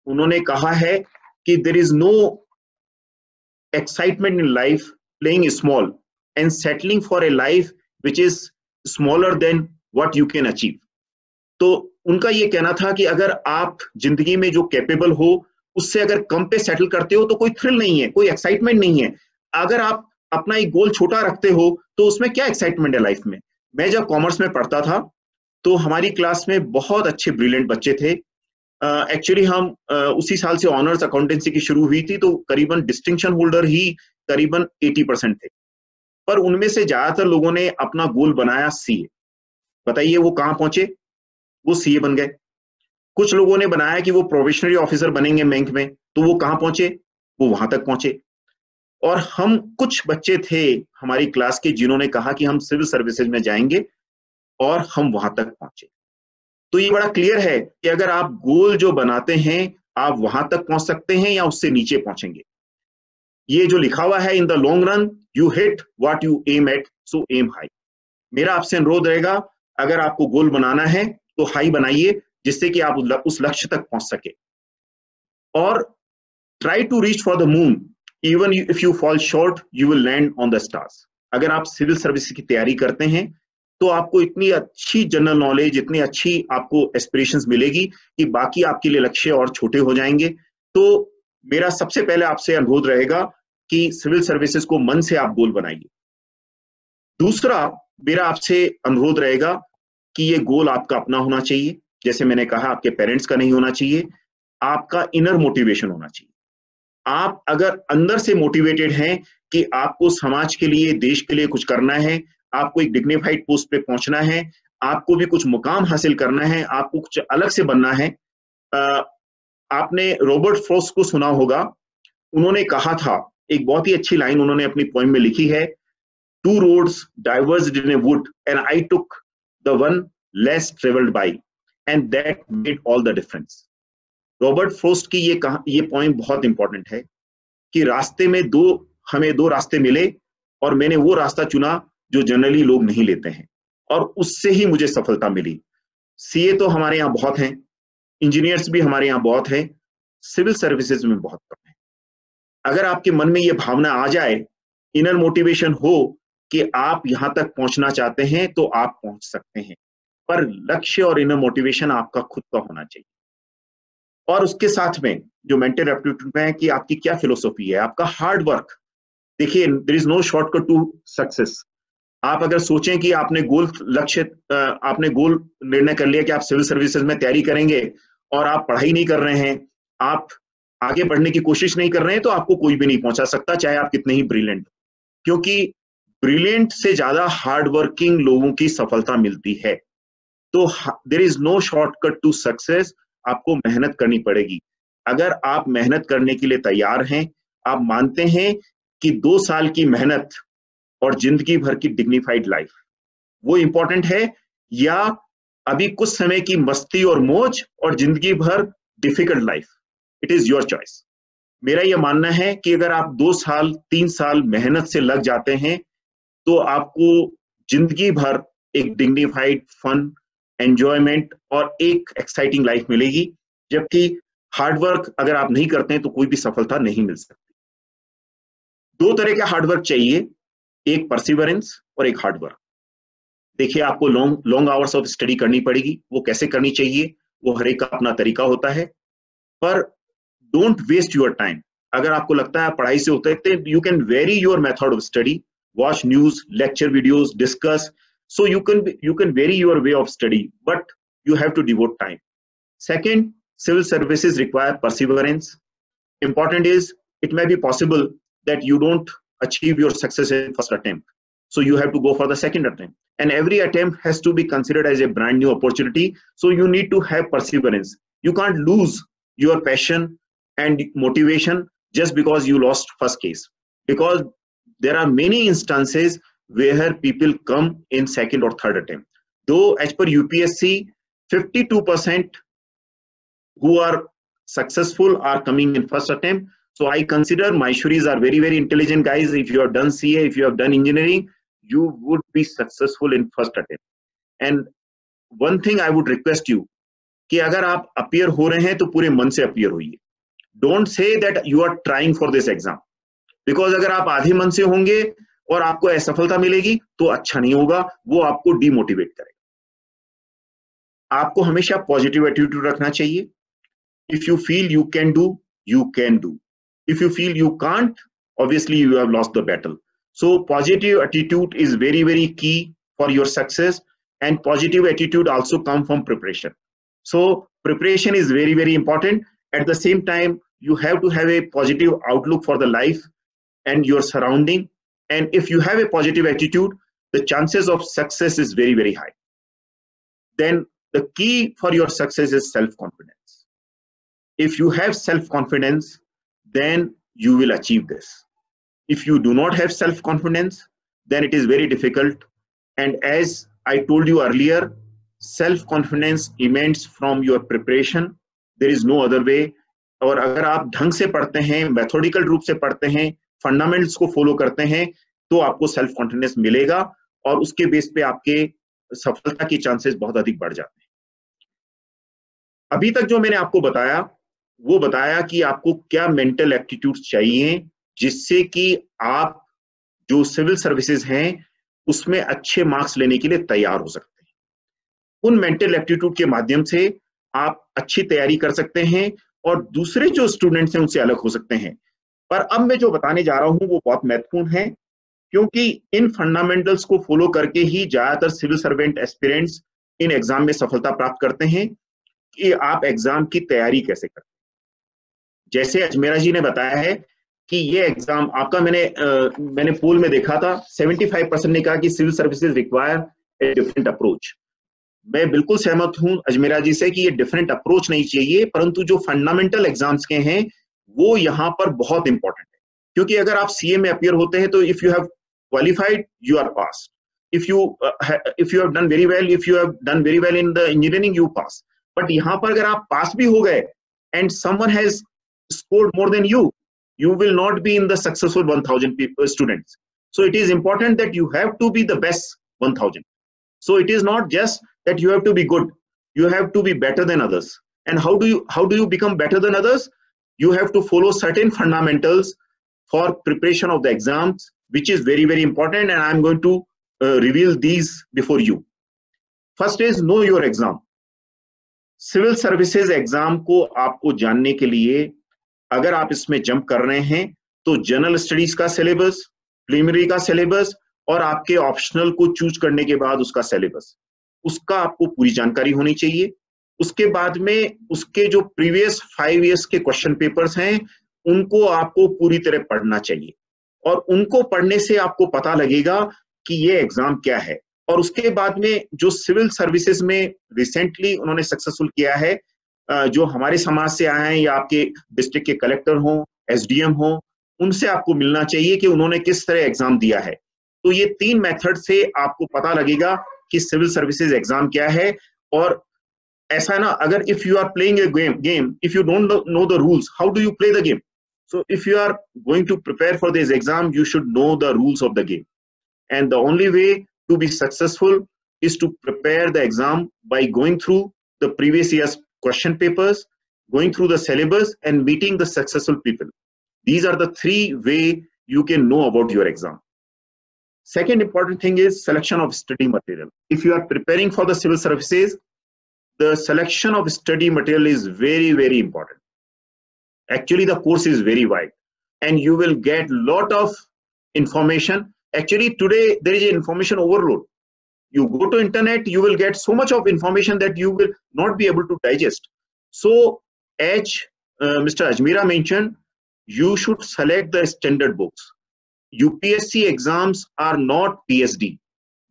उन्होंने कहा है कि there is no excitement in life playing small and settling for a life which is smaller than what you can achieve। तो उनका ये कहना था कि अगर आप जिंदगी में जो कैपेबल हो उससे अगर कम पे सेटल करते हो तो कोई थ्रिल नहीं है, कोई एक्साइटमेंट नहीं है। अगर आप अपना एक गोल छोटा रखते हो तो उसमें क्या एक्साइटमेंट है लाइफ में। मैं जब कॉमर्स में पढ़ता था तो हमारी क्लास में बहुत अच्छे ब्रिलियंट बच्चे थे। एक्चुअली हम उसी साल से ऑनर्स अकाउंटेंसी की शुरू हुई थी, तो करीबन डिस्टिंक्शन होल्डर ही करीबन 80% थे। पर उनमें से ज्यादातर लोगों ने अपना गोल बनाया सीए। बताइए वो कहाँ पहुंचे? वो सीए बन गए। कुछ लोगों ने बनाया कि वो प्रोबेशनरी ऑफिसर बनेंगे बैंक में, तो वो कहाँ पहुंचे? वो वहां तक पहुंचे। और हम कुछ बच्चे थे हमारी क्लास के जिन्होंने कहा कि हम सिविल सर्विसेज में जाएंगे, और हम वहां तक पहुंचे। तो ये बड़ा क्लियर है कि अगर आप गोल जो बनाते हैं आप वहां तक पहुंच सकते हैं या उससे नीचे पहुंचेंगे। ये जो लिखा हुआ है, in the long run you hit what you aim at, so aim high. मेरा आपसे अनुरोध रहेगा, अगर आपको गोल बनाना है तो हाई बनाइए, जिससे कि आप उस लक्ष्य तक पहुंच सके। और try to reach for the moon, even if you fall short you will land on the stars. अगर आप सिविल सर्विस की तैयारी करते हैं तो आपको इतनी अच्छी जनरल नॉलेज, इतनी अच्छी आपको एस्पिरेशंस मिलेगी कि बाकी आपके लिए लक्ष्य और छोटे हो जाएंगे। तो मेरा सबसे पहले आपसे अनुरोध रहेगा कि सिविल सर्विसेज को मन से आप गोल बनाइए। दूसरा मेरा आपसे अनुरोध रहेगा कि ये गोल आपका अपना होना चाहिए। जैसे मैंने कहा, आपके पेरेंट्स का नहीं होना चाहिए, आपका इनर मोटिवेशन होना चाहिए। आप अगर अंदर से मोटिवेटेड हैं कि आपको समाज के लिए, देश के लिए कुछ करना है, आपको एक डिग्निफाइड पोस्ट पे पहुंचना है, आपको भी कुछ मुकाम हासिल करना है, आपको कुछ अलग से बनना है। आपने रॉबर्ट फ्रॉस्ट को सुना होगा, उन्होंने कहा था, एक बहुत ही अच्छी लाइन उन्होंने अपनी पोएम में लिखी है, two roads diverged in a wood and I took the one less travelled by and that made all the difference. Robert Frost की ये पोएम बहुत इंपॉर्टेंट है कि रास्ते में हमें दो रास्ते मिले और मैंने वो रास्ता चुना जो जनरली लोग नहीं लेते हैं, और उससे ही मुझे सफलता मिली। सीए तो हमारे यहाँ बहुत हैं, इंजीनियर्स भी हमारे यहाँ बहुत हैं, सिविल सर्विसेज में बहुत कम है। अगर आपके मन में ये भावना आ जाए, इनर मोटिवेशन हो कि आप यहाँ तक पहुंचना चाहते हैं, तो आप पहुंच सकते हैं। पर लक्ष्य और इनर मोटिवेशन आपका खुद का होना चाहिए। और उसके साथ में जो मेंटल एप्टीट्यूड में है कि आपकी क्या फिलोसॉफी है, आपका हार्ड वर्क। देखिए, there is no shortcut to success. आप अगर सोचें कि आपने गोल निर्णय कर लिया कि आप सिविल सर्विसेज में तैयारी करेंगे और आप पढ़ाई नहीं कर रहे हैं, आप आगे बढ़ने की कोशिश नहीं कर रहे हैं, तो आपको कोई भी नहीं पहुंचा सकता, चाहे आप कितने ही ब्रिलियंट। क्योंकि ब्रिलियंट से ज्यादा हार्ड वर्किंग लोगों की सफलता मिलती है। तो there is no shortcut to success, आपको मेहनत करनी पड़ेगी। अगर आप मेहनत करने के लिए तैयार हैं, आप मानते हैं कि 2 साल की मेहनत और जिंदगी भर की डिग्निफाइड लाइफ वो इंपॉर्टेंट है, या अभी कुछ समय की मस्ती और मौज और जिंदगी भर difficult life? It is your choice. मेरा यह मानना है कि अगर आप 2 साल 3 साल मेहनत से लग जाते हैं तो आपको जिंदगी भर एक डिग्निफाइड, फन, एंजॉयमेंट और एक एक्साइटिंग लाइफ मिलेगी। जबकि हार्डवर्क अगर आप नहीं करते हैं तो कोई भी सफलता नहीं मिल सकती। दो तरह का हार्डवर्क चाहिए, एक परसिवरेंस और एक हार्डवर्क। देखिए, आपको लॉन्ग आवर्स ऑफ स्टडी करनी पड़ेगी। वो कैसे करनी चाहिए, वो हर एक का अपना तरीका होता है, पर डोंट वेस्ट योर टाइम। अगर आपको लगता है पढ़ाई से होता है तो you can very your method of study, watch news, lecture videos, discuss, so you can vary your way of study, but you have to devote time. Second, civil services require perseverance. Important is, it may be possible that you don't achieve your success in first attempt, so you have to go for the second attempt, and every attempt has to be considered as a brand new opportunity, so you need to have perseverance. You can't lose your passion and motivation just because you lost first case, because there are many instances where people come in second or third attempt. Though as per UPSC, 52% who are successful are coming in first attempt. So I consider Myshuris are very, very intelligent guys. If you have done CA, if you have done engineering, you would be successful in first attempt. And one thing I would request you, कि अगर आप appear हो रहे हैं तो पूरे मन से appear होइए. Don't say that you are trying for this exam. Because अगर आप आधे मन से होंगे और आपको असफलता मिलेगी तो अच्छा नहीं होगा, वो आपको डिमोटिवेट करेगा। आपको हमेशा पॉजिटिव एटीट्यूड रखना चाहिए। If you feel you can do, you can do. If you feel you can't, obviously you have lost the battle. So positive attitude is very, very key for your success, and positive attitude also come from preparation. So preparation is very, very important. At the same time you have to have a positive outlook for the life and your surrounding. And if you have a positive attitude, the chances of success is very, very high. Then the key for your success is self-confidence. If you have self-confidence, then you will achieve this. If you do not have self-confidence, then it is very difficult. And as I told you earlier, self-confidence emanates from your preparation. There is no other way. और अगर आप ढंग से पढ़ते हैं, methodical रूप से पढ़ते हैं, फंडामेंटल्स को फॉलो करते हैं, तो आपको सेल्फ कॉन्फिडेंस मिलेगा और उसके बेस पे आपके सफलता की चांसेस बहुत अधिक बढ़ जाते हैं। अभी तक जो मैंने आपको बताया, वो बताया कि आपको क्या मेंटल एप्टीट्यूड्स चाहिए जिससे कि आप जो सिविल सर्विसेज हैं उसमें अच्छे मार्क्स लेने के लिए तैयार हो सकते हैं। उन मेंटल एप्टीट्यूड के माध्यम से आप अच्छी तैयारी कर सकते हैं और दूसरे जो स्टूडेंट्स हैं उनसे अलग हो सकते हैं। पर अब मैं जो बताने जा रहा हूं वो बहुत महत्वपूर्ण है, क्योंकि इन फंडामेंटल्स को फॉलो करके ही ज्यादातर सिविल सर्वेंट एस्पिरेंट्स इन एग्जाम में सफलता प्राप्त करते हैं कि आप एग्जाम की तैयारी कैसे करते हैं। जैसे अजमेरा जी ने बताया है कि ये एग्जाम आपका, मैंने पोल में देखा था, 75% ने कहा कि civil services require a different approach. मैं बिल्कुल सहमत हूं अजमेरा जी से कि ये डिफरेंट अप्रोच नहीं चाहिए, परंतु जो फंडामेंटल एग्जाम्स के हैं वो यहाँ पर बहुत इंपॉर्टेंट है। क्योंकि अगर आप सीए में अपीयर होते हैं तो if you have qualified, you are pass. If you have done very well, if you have done very well in the engineering, you pass. But यहाँ पर अगर आप पास भी हो गए and someone has scored more than you, you will not be in the successful 1000 people students. So it is important that you have to be the best 1000. So it is not just that you have to be good, you have to be better than others. And how do you become better than others? You have to follow certain fundamentals for preparation of the exams, which is very, very important, and I'm going to reveal these before you. First is know your exam. Civil services exam को आपको जानने के लिए अगर आप इसमें jump कर रहे हैं तो जनरल स्टडीज का सिलेबस, प्रीलिमिनरी का सिलेबस और आपके ऑप्शनल को चूज करने के बाद उसका सिलेबस, उसका आपको पूरी जानकारी होनी चाहिए। उसके बाद में उसके जो प्रीवियस 5 इयर्स के क्वेश्चन पेपर्स हैं उनको आपको पूरी तरह पढ़ना चाहिए और उनको पढ़ने से आपको पता लगेगा कि ये एग्जाम क्या है। और उसके बाद में जो सिविल सर्विसेज में रिसेंटली उन्होंने सक्सेसफुल किया है, जो हमारे समाज से आए हैं या आपके डिस्ट्रिक्ट के कलेक्टर हों, एसडीएम हों, उनसे आपको मिलना चाहिए कि उन्होंने किस तरह एग्जाम दिया है। तो ये 3 मेथड से आपको पता लगेगा कि सिविल सर्विसेज एग्जाम क्या है। और ऐसा ना, अगर if you are playing a game, if you don't know the rules, how do you play the game? So if you are going to prepare for this exam, you should know the rules of the game, and the only way to be successful is to prepare the exam by going through the previous year's question papers, going through the syllabus, and meeting the successful people. These are the 3 ways you can know about your exam. Second important thing is selection of study material. If you are preparing for the civil services, the selection of study material is very, very important. Actually, the course is very wide and you will get lot of information. Actually, today there is an information overload. You go to internet, you will get so much of information that you will not be able to digest. So, as Mr. Ajmera mentioned, you should select the standard books. UPSC exams are not PSD.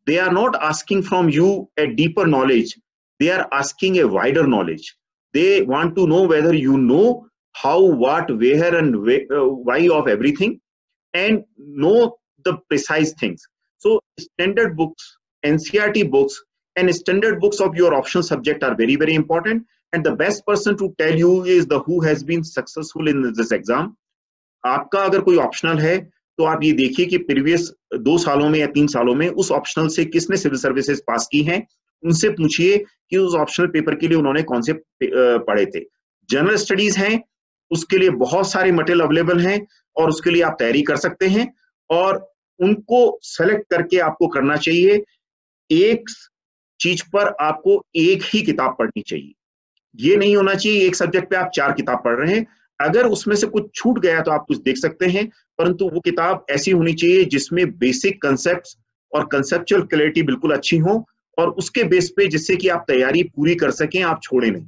They are not asking from you a deeper knowledge. They are asking a wider knowledge. They want to know whether you know how, what, where, and why of everything, and know the precise things. So standard books, NCERT books, and standard books of your optional subject are very, very important. And the best person to tell you is the who has been successful in this exam. आपका अगर कोई optional है तो आप ये देखिए कि previous 2 सालों में या 3 सालों में उस ऑप्शनल से किसने सिविल सर्विसेज पास की हैं, उनसे पूछिए कि उस ऑप्शनल पेपर के लिए उन्होंने कौन से पढ़े थे. जनरल स्टडीज हैं, उसके लिए बहुत सारे मटेरियल अवेलेबल हैं और उसके लिए आप तैयारी कर सकते हैं और उनको सेलेक्ट करके आपको करना चाहिए. एक चीज पर आपको एक ही किताब पढ़नी चाहिए. ये नहीं होना चाहिए एक सब्जेक्ट पे आप 4 किताब पढ़ रहे हैं. अगर उसमें से कुछ छूट गया तो आप कुछ देख सकते हैं, परंतु वो किताब ऐसी होनी चाहिए जिसमें बेसिक कंसेप्ट्स और कंसेप्चुअल क्लैरिटी बिल्कुल अच्छी हो और उसके बेस पे जिससे कि आप तैयारी पूरी कर सकें, आप छोड़े नहीं.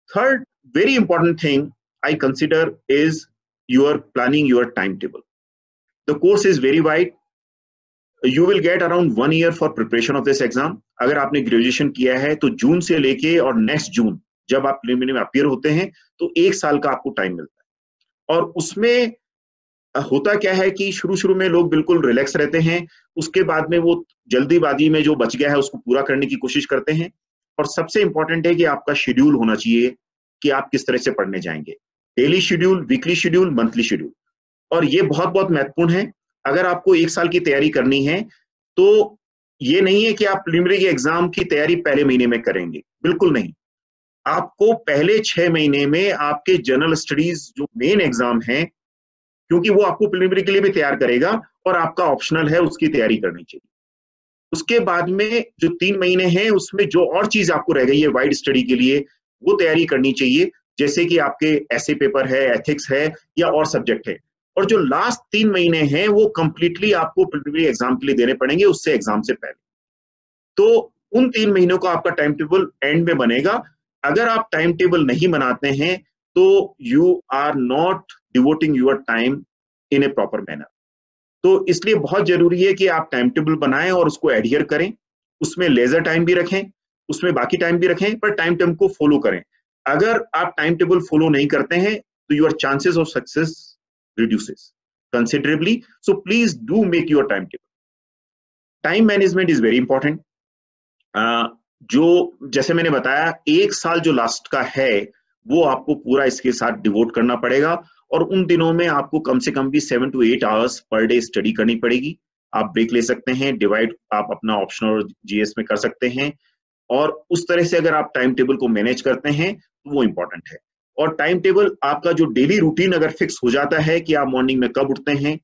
Third very important thing I consider is your planning your timetable. The course is very wide. You will get around 1 year for preparation of this exam. अगर आपने ग्रेजुएशन किया है तो जून से लेके और नेक्स्ट जून जब आप प्रीलिमिनरी में अपीयर होते हैं तो 1 साल का आपको टाइम मिलता है. और उसमें होता क्या है कि शुरू में लोग बिल्कुल रिलैक्स रहते हैं, उसके बाद में वो जल्दीबाजी में जो बच गया है उसको पूरा करने की कोशिश करते हैं. और सबसे इंपॉर्टेंट है कि आपका शेड्यूल होना चाहिए कि आप किस तरह से पढ़ने जाएंगे. Daily schedule, weekly schedule, monthly schedule. और ये बहुत बहुत महत्वपूर्ण है. अगर आपको 1 साल की तैयारी करनी है तो ये नहीं है कि आप प्रीलिमिनरी एग्जाम की तैयारी पहले महीने में करेंगे, बिल्कुल नहीं. आपको पहले 6 महीने में आपके जनरल स्टडीज जो मेन एग्जाम है, क्योंकि वो आपको प्रीलिमिनरी के लिए भी तैयार करेगा और आपका ऑप्शनल है उसकी तैयारी करनी चाहिए. उसके बाद में जो 3 महीने हैं उसमें जो और चीज आपको रह गई है वाइड स्टडी के लिए, वो तैयारी करनी चाहिए, जैसे कि आपके ऐसे पेपर है, एथिक्स है या और सब्जेक्ट है. और जो लास्ट 3 महीने हैं वो कंप्लीटली आपको प्रीलिमिनरी एग्जाम के लिए देने पड़ेंगे उससे एग्जाम से पहले. तो उन 3 महीनों का आपका टाइम टेबल एंड में बनेगा. अगर आप टाइम टेबल नहीं बनाते हैं तो you are not devoting your time in a proper manner. तो इसलिए बहुत जरूरी है कि आप टाइम टेबल बनाएं और उसको एडहियर करें. उसमें लेजर टाइम भी रखें, उसमें बाकी टाइम भी रखें, पर टाइम टेबल को फॉलो करें. अगर आप टाइम टेबल फॉलो नहीं करते हैं तो your chances of success reduces considerably. So please do make your time table. Time management is very important. जो जैसे मैंने बताया 1 साल जो लास्ट का है वो आपको पूरा इसके साथ डिवोट करना पड़ेगा और उन दिनों में आपको कम से कम भी 7 to 8 hours per day study करनी पड़ेगी. आप ब्रेक ले सकते हैं, डिवाइड आप अपना ऑप्शनल जीएस में कर सकते हैं और उस तरह से अगर आप टाइम टेबल को मैनेज करते हैं तो वो इंपॉर्टेंट है. और टाइम टेबल आपका जो डेली रूटीन अगर फिक्स हो जाता है कि आप मॉर्निंग में कब उठते हैं,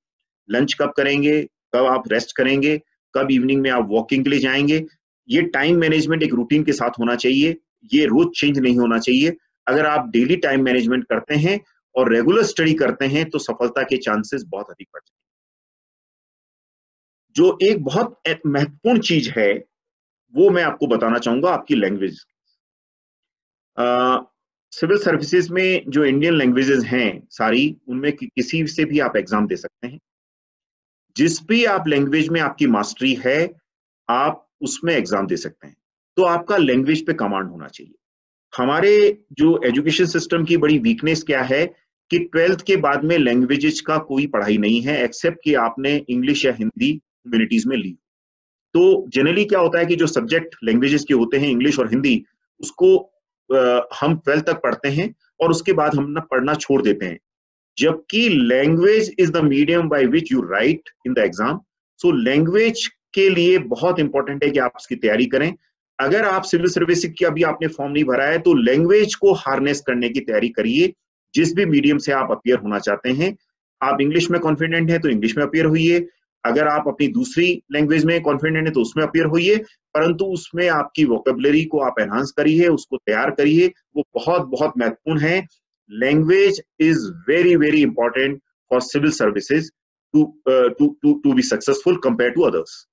लंच कब करेंगे, कब आप रेस्ट करेंगे, कब इवनिंग में आप वॉकिंग के लिए जाएंगे, ये टाइम मैनेजमेंट एक रूटीन के साथ होना चाहिए. ये रोज चेंज नहीं होना चाहिए. अगर आप डेली टाइम मैनेजमेंट करते हैं और रेगुलर स्टडी करते हैं तो सफलता के चांसेस बहुत अधिक बढ़ जाते हैं. जो एक बहुत महत्वपूर्ण चीज है वो मैं आपको बताना चाहूंगा, आपकी लैंग्वेज. सिविल सर्विसेज में जो इंडियन लैंग्वेजेस हैं सारी, उनमें किसी से भी आप एग्जाम दे सकते हैं. जिस भी आप लैंग्वेज में आपकी मास्टरी है आप उसमें एग्जाम दे सकते हैं. तो आपका लैंग्वेज पे कमांड होना चाहिए. हमारे जो एजुकेशन सिस्टम की बड़ी वीकनेस क्या है कि 12th के बाद में लैंग्वेजेस का कोई पढ़ाई नहीं है एक्सेप्ट कि आपने इंग्लिश या हिंदी ह्यूमैनिटीज में ली. तो जनरली क्या होता है कि जो सब्जेक्ट लैंग्वेजेस के होते हैं इंग्लिश और हिंदी, उसको हम 12th तक पढ़ते हैं और उसके बाद हम पढ़ना छोड़ देते हैं. जबकि language is the medium by which you right in the exam. So language उसके लिए बहुत इंपॉर्टेंट है कि आप उसकी तैयारी करें। अगर आप सिविल सर्विस की अभी आपने फॉर्म नहीं भरा है तो लैंग्वेज को हार्नेस करने की तैयारी करिए। जिस भी मीडियम से आप अपीयर होना चाहते हैं, आप इंग्लिश में कॉन्फिडेंट हैं तो इंग्लिश में अपीयर होइए, अगर आप अपनी दूसरी लैंग्वेज में कॉन्फिडेंट हैं तो उसमें अपीयर होइए, परंतु उसमें आपकी वोकेबलरी को आप एनहांस करिए, उसको तैयार करिए, वो बहुत बहुत महत्वपूर्ण है। Language is very very important for civil services to be successful compare to others.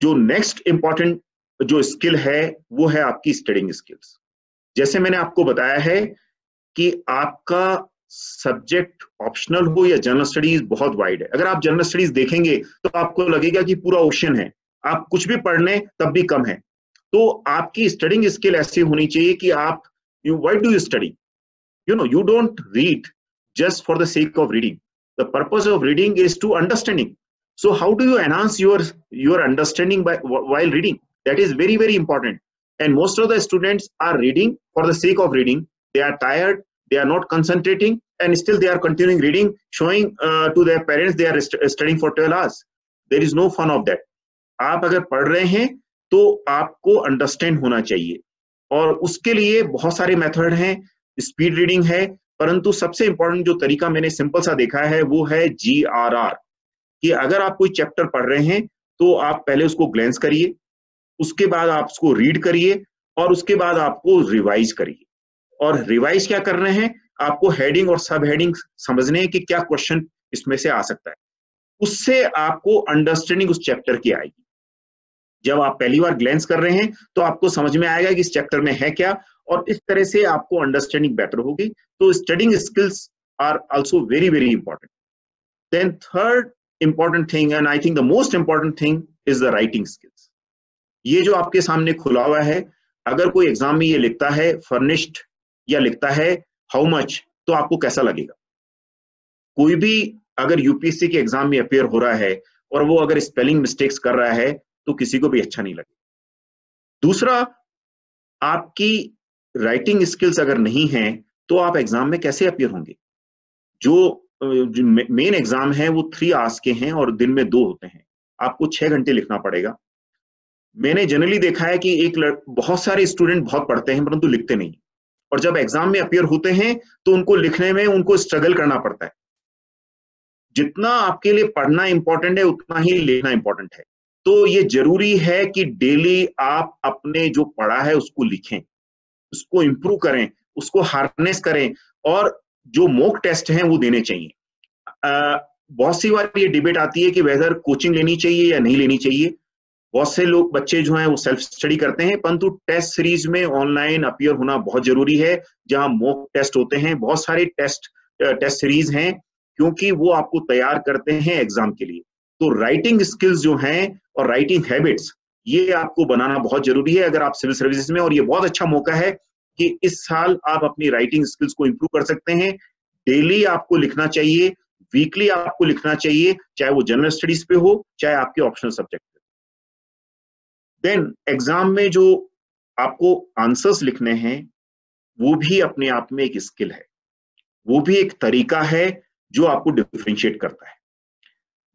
जो नेक्स्ट इंपॉर्टेंट जो स्किल है वो है आपकी स्टडिंग स्किल्स। जैसे मैंने आपको बताया है कि आपका सब्जेक्ट ऑप्शनल हो या जनरल स्टडीज बहुत वाइड है। अगर आप जनरल स्टडीज देखेंगे तो आपको लगेगा कि पूरा ओशन है, आप कुछ भी पढ़ लें तब भी कम है। तो आपकी स्टडिंग स्किल ऐसी होनी चाहिए कि आप why do you study, you don't read just for the sake of reading. The purpose of reading is to understanding. So how do you enhance your understanding while reading? That is very very important. And most of the students are reading for the sake of reading. They are tired, they are not concentrating, and still they are continuing reading, showing to their parents they are studying for 12 hours. There is no fun of that. आप अगर पढ़ रहे हैं तो आपको understand होना चाहिए, और उसके लिए बहुत सारे मेथड हैं। स्पीड रीडिंग है, परंतु सबसे इंपॉर्टेंट जो तरीका मैंने सिंपल सा देखा है वो है GRR, कि अगर आप कोई चैप्टर पढ़ रहे हैं तो आप पहले उसको ग्लेंस करिए, उसके बाद आप उसको रीड करिए, और उसके बाद आपको रिवाइज करिए। और रिवाइज क्या कर रहे हैं, आपको हेडिंग और सब हेडिंग समझने हैं कि क्या क्वेश्चन इसमें से आ सकता है। उससे आपको अंडरस्टैंडिंग उस चैप्टर की आएगी। जब आप पहली बार ग्लेंस कर रहे हैं तो आपको समझ में आएगा कि इस चैप्टर में है क्या, और इस तरह से आपको अंडरस्टैंडिंग बेटर होगी। तो studying skills are also very very important. Then third important thing, and I think the most important thing, is the writing skills. ये जो आपके सामने खुला हुआ है, अगर कोई एग्जाम में ये लिखता है फर्निश्ड या लिखता है हाउ मच, तो आपको कैसा लगेगा? कोई भी अगर यूपीएससी के एग्जाम में अपेयर हो रहा है और वो अगर स्पेलिंग मिस्टेक्स कर रहा है तो किसी को भी अच्छा नहीं लगेगा। दूसरा, आपकी राइटिंग स्किल्स अगर नहीं है तो आप एग्जाम में कैसे अपीयर होंगे? जो मेन एग्जाम है वो 3 आवर्स के हैं और दिन में 2 होते हैं, आपको 6 घंटे लिखना पड़ेगा। मैंने जनरली देखा है कि बहुत सारे स्टूडेंट बहुत पढ़ते हैं परंतु लिखते नहीं, और जब एग्जाम में अपीयर होते हैं तो उनको लिखने में उनको स्ट्रगल करना पड़ता है। जितना आपके लिए पढ़ना इंपॉर्टेंट है उतना ही लिखना इंपॉर्टेंट है। तो ये जरूरी है कि डेली आप अपने जो पढ़ा है उसको लिखें, उसको इंप्रूव करें, उसको हार्नेस करें, और जो मॉक टेस्ट हैं वो देने चाहिए। बहुत सी बार ये डिबेट आती है कि वेदर कोचिंग लेनी चाहिए या नहीं लेनी चाहिए। बहुत से लोग बच्चे जो हैं वो सेल्फ स्टडी करते हैं, परंतु टेस्ट सीरीज में ऑनलाइन अपीयर होना बहुत जरूरी है, जहां मॉक टेस्ट होते हैं। बहुत सारे टेस्ट सीरीज हैं, क्योंकि वो आपको तैयार करते हैं एग्जाम के लिए। तो राइटिंग स्किल्स जो हैं और राइटिंग हैबिट्स, ये आपको बनाना बहुत जरूरी है अगर आप सिविल सर्विसेज में। और ये बहुत अच्छा मौका है कि इस साल आप अपनी राइटिंग स्किल्स को इंप्रूव कर सकते हैं। डेली आपको लिखना चाहिए, वीकली आपको लिखना चाहिए, चाहे वो जनरल स्टडीज पे हो चाहे आपके ऑप्शनल सब्जेक्ट पे। देन एग्जाम में जो आपको आंसर्स लिखने हैं वो भी अपने आप में एक स्किल है, वो भी एक तरीका है जो आपको डिफरेंशिएट करता है।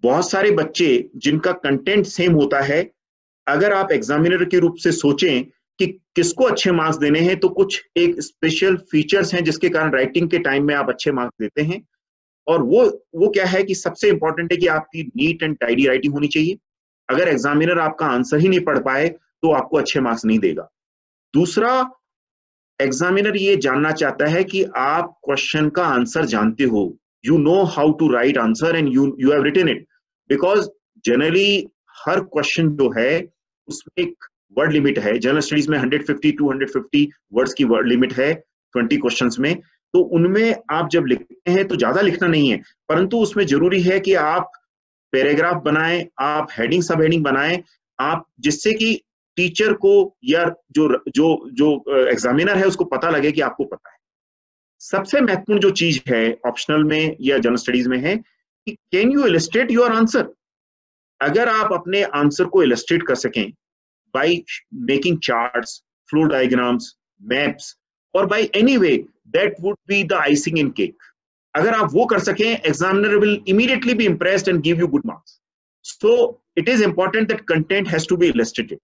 बहुत सारे बच्चे जिनका कंटेंट सेम होता है, अगर आप एग्जामिनर के रूप से सोचें कि किसको अच्छे मार्क्स देने हैं, तो कुछ एक स्पेशल फीचर्स हैं जिसके कारण राइटिंग के टाइम में आप अच्छे मार्क्स देते हैं। और वो क्या है कि सबसे इंपॉर्टेंट है कि आपकी नीट एंड टाइडी राइटिंग होनी चाहिए। अगर एग्जामिनर आपका आंसर ही नहीं पढ़ पाए तो आपको अच्छे मार्क्स नहीं देगा। दूसरा, एग्जामिनर ये जानना चाहता है कि आप क्वेश्चन का आंसर जानते हो, you know how to write answer and you have written it, because generally her question जो है उसमें एक वर्ड लिमिट है। जनरल स्टडीज में 150-250 वर्ड्स की वर्ड लिमिट है 20 क्वेश्चंस में। तो उनमें आप जब लिखते हैं तो ज्यादा लिखना नहीं है, परंतु उसमें जरूरी है कि आप पैराग्राफ बनाएं, आप हेडिंग सब हेडिंग बनाएं, आप जिससे कि टीचर को या जो एग्जामिनर है उसको पता लगे कि आपको पता है। सबसे महत्वपूर्ण जो चीज है ऑप्शनल में या जनरल स्टडीज में है कि can you illustrate your answer. अगर आप अपने आंसर को इलस्ट्रेट कर सकें by making charts, flow diagrams, maps, और by any way, that would be the icing in cake. अगर आप वो कर सकें, examiner will immediately be impressed and give you good marks. So it is important that content has to be illustrated,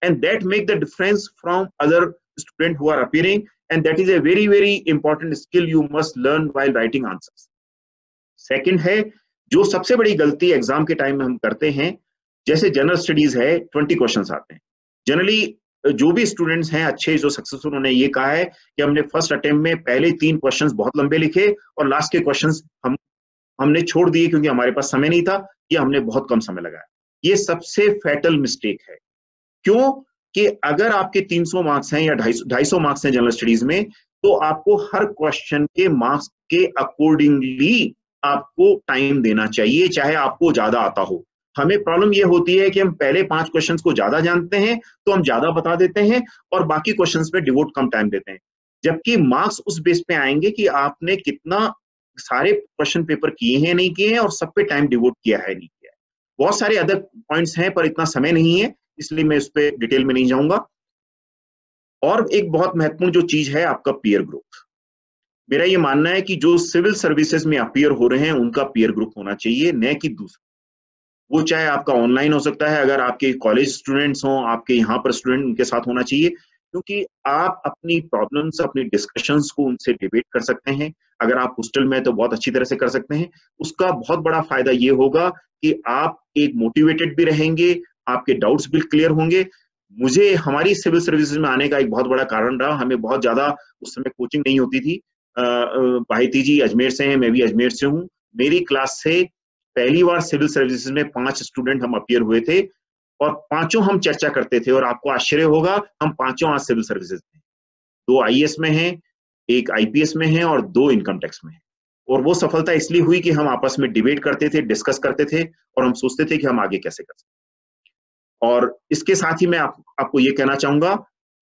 and that make the difference from other students who are appearing, and that is a very very important skill you must learn while writing answers. Second है, जो सबसे बड़ी गलती exam के time में हम करते हैं, जैसे जनरल स्टडीज है 20 क्वेश्चंस आते हैं जनरली, जो भी स्टूडेंट्स हैं अच्छे जो सक्सेसफुल, उन्होंने ये कहा है कि हमने फर्स्ट अटेम्प्ट में पहले 3 क्वेश्चंस बहुत लंबे लिखे और लास्ट के क्वेश्चंस हमने छोड़ दिए क्योंकि हमारे पास समय नहीं था, या हमने बहुत कम समय लगाया। ये सबसे फैटल मिस्टेक है। क्यों? कि अगर आपके 300 मार्क्स हैं या 250 मार्क्स हैं जनरल स्टडीज में, तो आपको हर क्वेश्चन के मार्क्स के अकॉर्डिंगली आपको टाइम देना चाहिए, चाहे आपको ज्यादा आता हो। हमें प्रॉब्लम ये होती है कि हम पहले 5 क्वेश्चंस को ज्यादा जानते हैं तो हम ज्यादा बता देते हैं और बाकी क्वेश्चंस पे डिवोट कम टाइम देते हैं, जबकि मार्क्स उस बेस पे आएंगे कि आपने कितना सारे क्वेश्चन पेपर किए हैं नहीं किए हैं और सब पे टाइम डिवोट किया है नहीं किया है। बहुत सारे अदर पॉइंट्स हैं पर इतना समय नहीं है, इसलिए मैं इस पे डिटेल में नहीं जाऊंगा। और एक बहुत महत्वपूर्ण जो चीज है आपका पीयर ग्रुप। मेरा ये मानना है कि जो सिविल सर्विसेज में अपीयर हो रहे हैं उनका पीयर ग्रुप होना चाहिए, न कि दूसरा। वो चाहे आपका ऑनलाइन हो सकता है, अगर आपके कॉलेज स्टूडेंट्स हों, आपके यहाँ पर स्टूडेंट, उनके साथ होना चाहिए, क्योंकि आप अपनी प्रॉब्लम्स, अपनी डिस्कशंस को उनसे डिबेट कर सकते हैं। अगर आप हॉस्टल में तो बहुत अच्छी तरह से कर सकते हैं। उसका बहुत बड़ा फायदा ये होगा कि आप एक मोटिवेटेड भी रहेंगे, आपके डाउट्स भी क्लियर होंगे। मुझे हमारी सिविल सर्विसेज में आने का एक बहुत बड़ा कारण रहा, हमें बहुत ज्यादा उस समय कोचिंग नहीं होती थी। भाईती जी अजमेर से हैं, मैं भी अजमेर से हूँ। मेरी क्लास से पहली बार सिविल सर्विसेज में 5 स्टूडेंट हम अपीयर हुए थे और 5 हम चर्चा करते थे, और आपको आश्चर्य होगा हम 5 आज सिविल सर्विसेज में, 2 आईएएस में हैं, 1 आईपीएस में है और 2 इनकम टैक्स में है। और वो सफलता इसलिए हुई कि हम आपस में डिबेट करते थे, डिस्कस करते थे और हम सोचते थे कि हम आगे कैसे कर सकते। और इसके साथ ही मैं आपको ये कहना चाहूंगा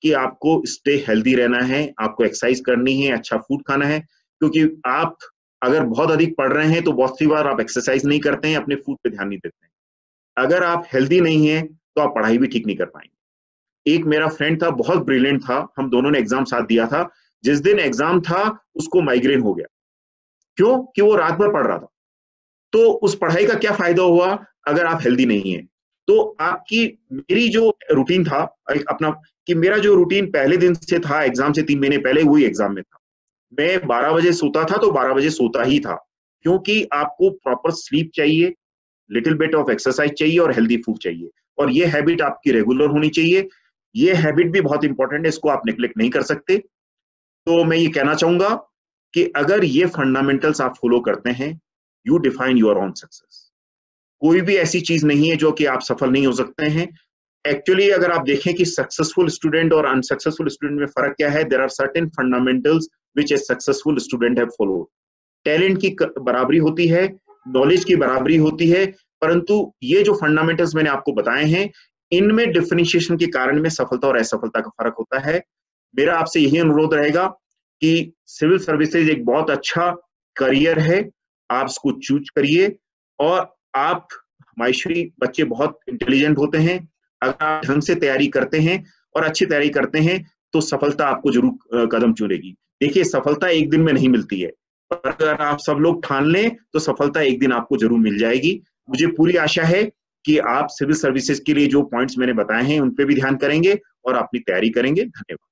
कि आपको स्टे हेल्दी रहना है, आपको एक्सरसाइज करनी है, अच्छा फूड खाना है, क्योंकि आप अगर बहुत अधिक पढ़ रहे हैं तो बहुत सी बार आप एक्सरसाइज नहीं करते हैं, अपने फूड पे ध्यान नहीं देते हैं। अगर आप हेल्दी नहीं हैं तो आप पढ़ाई भी ठीक नहीं कर पाएंगे। एक मेरा फ्रेंड था, बहुत ब्रिलियंट था, हम दोनों ने एग्जाम साथ दिया था। जिस दिन एग्जाम था उसको माइग्रेन हो गया। क्यों? कि वो रात भर पढ़ रहा था। तो उस पढ़ाई का क्या फायदा हुआ अगर आप हेल्दी नहीं है? तो आपकी, मेरी जो रूटीन था अपना, कि मेरा जो रूटीन पहले दिन से था, एग्जाम से 3 महीने पहले वही एग्जाम में था। मैं 12 बजे सोता था तो 12 बजे सोता ही था, क्योंकि आपको प्रॉपर स्लीप चाहिए, लिटिल बिट ऑफ एक्सरसाइज चाहिए और हेल्दी फूड चाहिए, और ये हैबिट आपकी रेगुलर होनी चाहिए। ये हैबिट भी बहुत इंपॉर्टेंट है, इसको आप निग्लेक्ट नहीं कर सकते। तो मैं ये कहना चाहूंगा कि अगर ये फंडामेंटल्स आप फॉलो करते हैं, you define your own success. कोई भी ऐसी चीज नहीं है जो कि आप सफल नहीं हो सकते हैं। एक्चुअली अगर आप देखें कि सक्सेसफुल स्टूडेंट और अनसक्सेसफुल स्टूडेंट में फर्क क्या है, there are certain fundamentals which a successful student have followed. Talent की बराबरी होती है, नॉलेज की बराबरी होती है, परंतु ये जो फंडामेंटल्स मैंने आपको बताए हैं, इनमें डिफरेंशिएशन के कारण में सफलता और असफलता का फर्क होता है। मेरा आपसे यही अनुरोध रहेगा कि सिविल सर्विसेज एक बहुत अच्छा करियर है, आप इसको चूज करिए। और आप, मायश्री बच्चे बहुत इंटेलिजेंट होते हैं, अगर आप ढंग से तैयारी करते हैं और अच्छी तैयारी करते हैं तो सफलता आपको जरूर कदम चूमेगी। देखिए, सफलता एक दिन में नहीं मिलती है, पर अगर आप सब लोग ठान लें तो सफलता एक दिन आपको जरूर मिल जाएगी। मुझे पूरी आशा है कि आप सिविल सर्विसेज के लिए जो पॉइंट्स मैंने बताए हैं उन पे भी ध्यान करेंगे और अपनी तैयारी करेंगे। धन्यवाद।